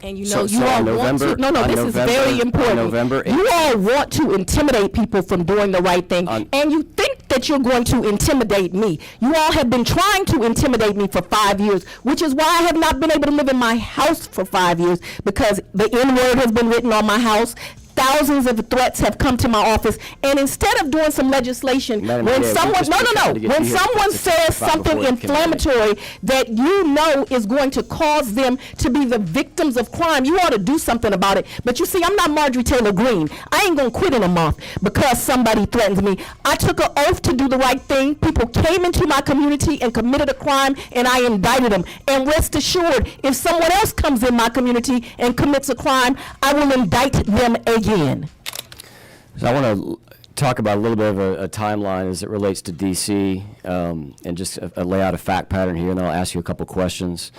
And you know, you all want to, this is very important. November 18th. You all want to intimidate people from doing the right thing, and you think that you're going to intimidate me. You all have been trying to intimidate me for 5 years, which is why I have not been able to live in my house for 5 years, because the N-word has been written on my house. Thousands of threats have come to my office, and instead of doing some legislation, when someone says something inflammatory that you know is going to cause them to be the victims of crime, you ought to do something about it. But you see, I'm not Marjorie Taylor Greene. I ain't gonna quit in a month because somebody threatens me. I took an oath to do the right thing. People came into my community and committed a crime, and I indicted them. And rest assured, if someone else comes in my community and commits a crime, I will indict them again. So I want to talk about a little bit of a timeline as it relates to D.C. And just lay out a fact pattern here, and then I'll ask you a couple questions.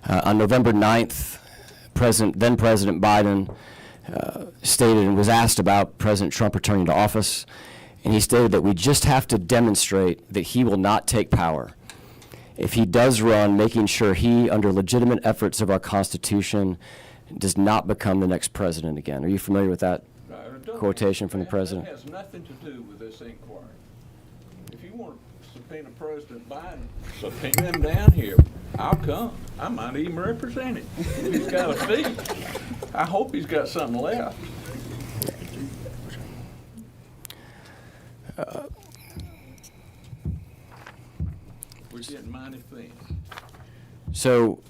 On November 9th, then President Biden stated and was asked about President Trump returning to office, and he stated that we just have to demonstrate that he will not take power. If he does run, making sure he, under legitimate efforts of our Constitution, does not become the next president again. Are you familiar with that quotation from the president? That has nothing to do with this inquiry. If you want to subpoena President Biden, subpoena him down here. I'll come. I might even represent him. If he's got a fee. I hope he's got something left. We're getting mighty thin. So,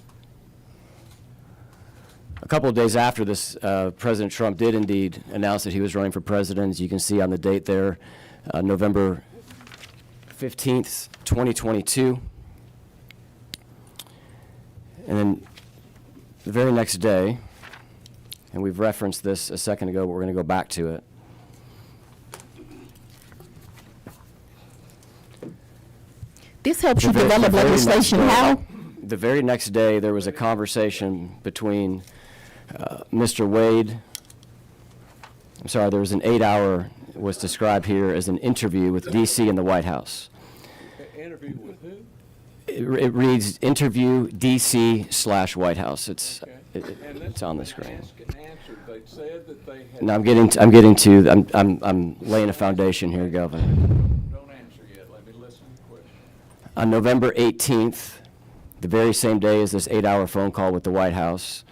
a couple of days after this, President Trump did indeed announce that he was running for president. As you can see on the date there, November 15th, 2022. And then the very next day, and we've referenced this a second ago, but we're going to go back to it. This helps you develop legislation. How? The very next day, there was a conversation between Mr. Wade. I'm sorry, there was an 8-hour, was described here as an interview with D.C. and the White House. Interview with who? It reads interview D.C./White House. It's it's on the screen. They said that they had. No, I'm laying a foundation here, Governor. Don't answer yet. Let me listen to the question. On November 18th, the very same day as this 8-hour phone call with the White House,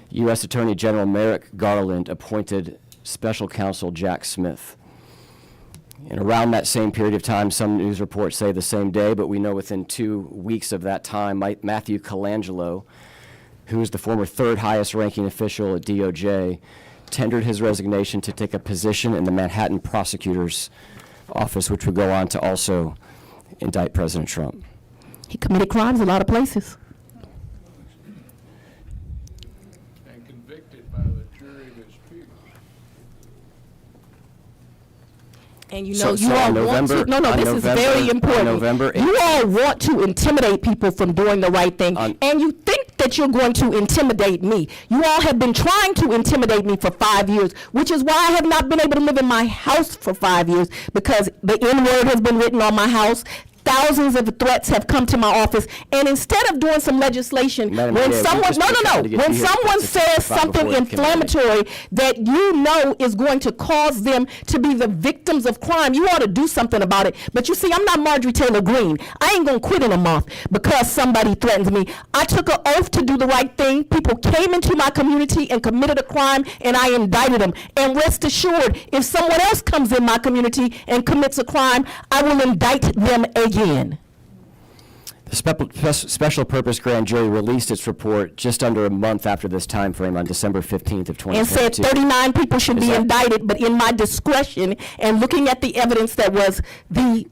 U.S. Attorney General Merrick Garland appointed Special Counsel Jack Smith. And around that same period of time, some news reports say the same day, but we know within 2 weeks of that time, Matthew Colangelo, who is the former third highest ranking official at DOJ, tendered his resignation to take a position in the Manhattan prosecutor's office, which would go on to also indict President Trump. He committed crimes in a lot of places. And convicted by the jury of his peers. And you know, you all want to, this is very important. November 18th. You all want to intimidate people from doing the right thing, and you think that you're going to intimidate me. You all have been trying to intimidate me for 5 years, which is why I have not been able to live in my house for 5 years, because the N-word has been written on my house. Thousands of threats have come to my office, and instead of doing some legislation, when someone says something inflammatory that you know is going to cause them to be the victims of crime, you ought to do something about it. But you see, I'm not Marjorie Taylor Greene. I ain't gonna quit in a month because somebody threatens me. I took an oath to do the right thing. People came into my community and committed a crime, and I indicted them. And rest assured, if someone else comes in my community and commits a crime, I will indict them again. The special purpose grand jury released its report just under a month after this time frame on December 15th of 2022. And said 39 people should be indicted, but in my discretion and looking at the evidence that was the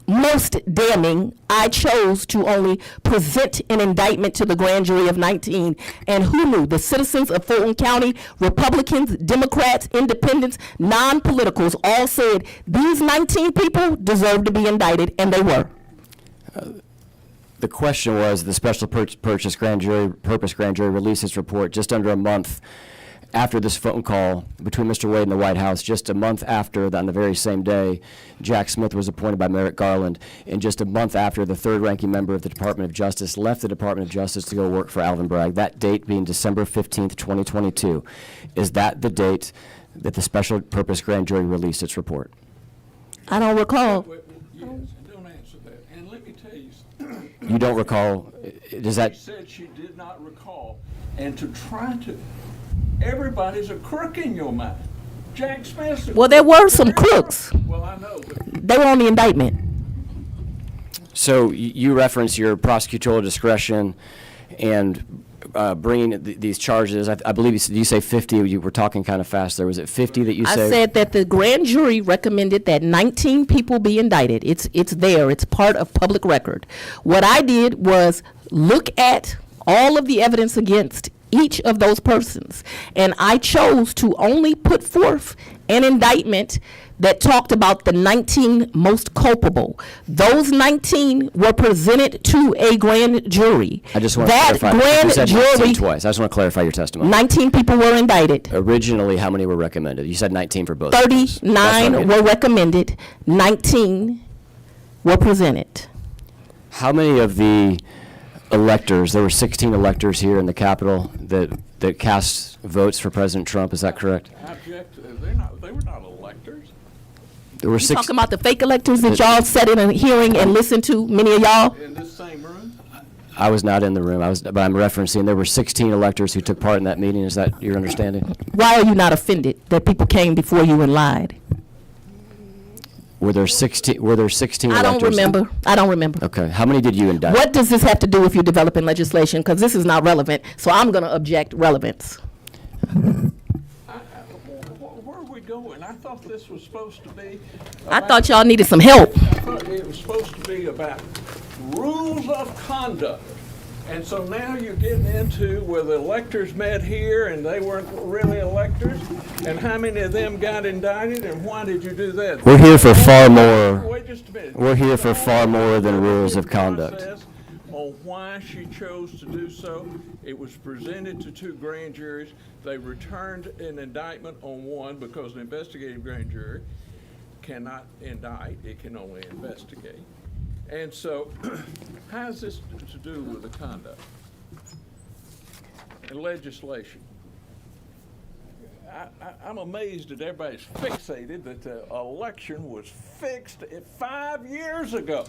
most damning, I chose to only present an indictment to the grand jury of 19. And who knew? The citizens of Fulton County, Republicans, Democrats, Independents, non-politicals, all said these 19 people deserve to be indicted, and they were. The question was, the special purpose grand jury released its report just under a month after this phone call between Mr. Wade and the White House, just a month after, on the very same day, Jack Smith was appointed by Merrick Garland, and just a month after the third-ranking member of the Department of Justice left the Department of Justice to go work for Alvin Bragg, that date being December 15th, 2022. Is that the date that the Special Purpose Grand Jury released its report? I don't recall. Yes, don't answer that. And let me tell you. You don't recall? Does that? She said she did not recall, and to try to. Everybody's a crook in your mind. Jack Smith's a Well, there crook. were some crooks. Well, I know, but They were on the indictment. So you reference your prosecutorial discretion and bringing these charges. I believe you say 50. You were talking kind of fast there. Was it 50 that you I said? said that the grand jury recommended that 19 people be indicted. It's there. It's part of public record. What I did was look at all of the evidence against each of those persons, and I chose to only put forth an indictment that talked about the 19 most culpable. Those 19 were presented to a grand jury. I just want to that clarify. grand You said jury, 19 twice. I just want to clarify your testimony. 19 people were indicted. Originally, how many were recommended? You said 19 for both. of those. That's what I'm 39 getting were at. recommended, 19 were presented. How many of the electors, there were 16 electors here in the Capitol that cast votes for President Trump, is that correct? I object. They were not electors. There were You six. talking about the fake electors that y'all sat in a hearing and listened to, many of y'all? In this same room. I was not in the room, but I'm referencing there were 16 electors who took part in that meeting. Is that your understanding? Why are you not offended that people came before you and lied? Were there 16 I electors? don't remember. I don't remember. Okay. How many did you indict? What does this have to do with you developing legislation? Because this is not relevant, so I'm going to object relevance. Where are we going? I thought this was supposed to be. I thought y'all needed some help. I thought it was supposed to be about rules of conduct. And so now you're getting into where the electors met here and they weren't really electors, and how many of them got indicted, and why did you do that? We're here for far more. Wait just a minute. We're here for far more than rules of conduct. Process on why she chose to do so. It was presented to two grand juries. They returned an indictment on one because an investigative grand jury cannot indict, it can only investigate. And so, how is this to do with the conduct and legislation? I'm amazed that everybody's fixated that the election was fixed 5 years ago.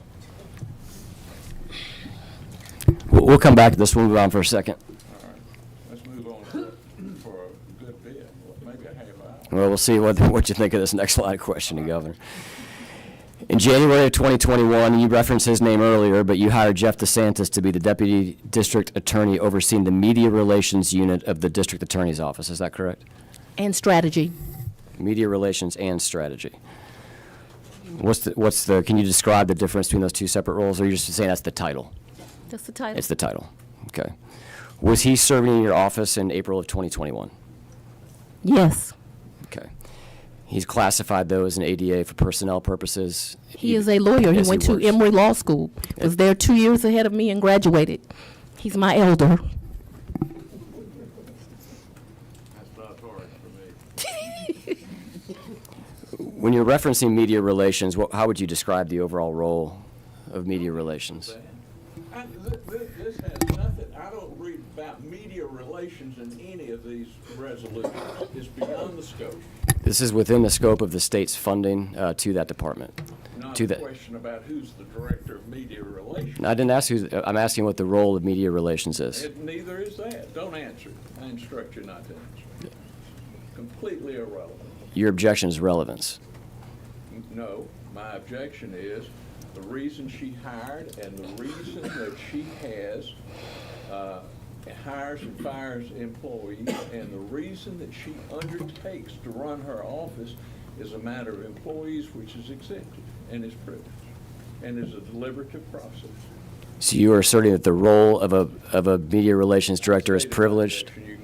We'll come back to this. We'll move on for a second. All right, let's move on for a good bit, maybe a half hour. Well, we'll see what you think of this next line of questioning, Governor. In January of 2021, you referenced his name earlier, but you hired Jeff DeSantis to be the Deputy District Attorney overseeing the Media Relations Unit of the District Attorney's Office. Is that correct? And strategy. Media Relations and Strategy. Can you describe the difference between those two separate roles, or are you just saying that's the title? That's the title. It's the title. Okay. Was he serving in your office in April of 2021? Yes. Okay. He's classified those in ADA for personnel purposes. He is a lawyer. Yes, he went to works. Emory Law School. Was there 2 years ahead of me and graduated. He's my elder. That's not hard for me. When you're referencing media relations, how would you describe the overall role of media relations? This has nothing, I don't read about media relations in any of these resolutions. It's beyond the scope. This is within the scope of the state's funding to that department. Not To a that. question about who's the director of media relations. I didn't ask I'm asking what the role of media relations is. Neither is that. Don't answer it. I instruct you not to answer. Completely irrelevant. Your objection is relevance. No, my objection is the reason she hired and the reason that she hires and fires employees, and the reason that she undertakes to run her office is a matter of employees, which is exempted and is privileged and is a deliberative process. So you are asserting that the role of a media relations director is privileged? You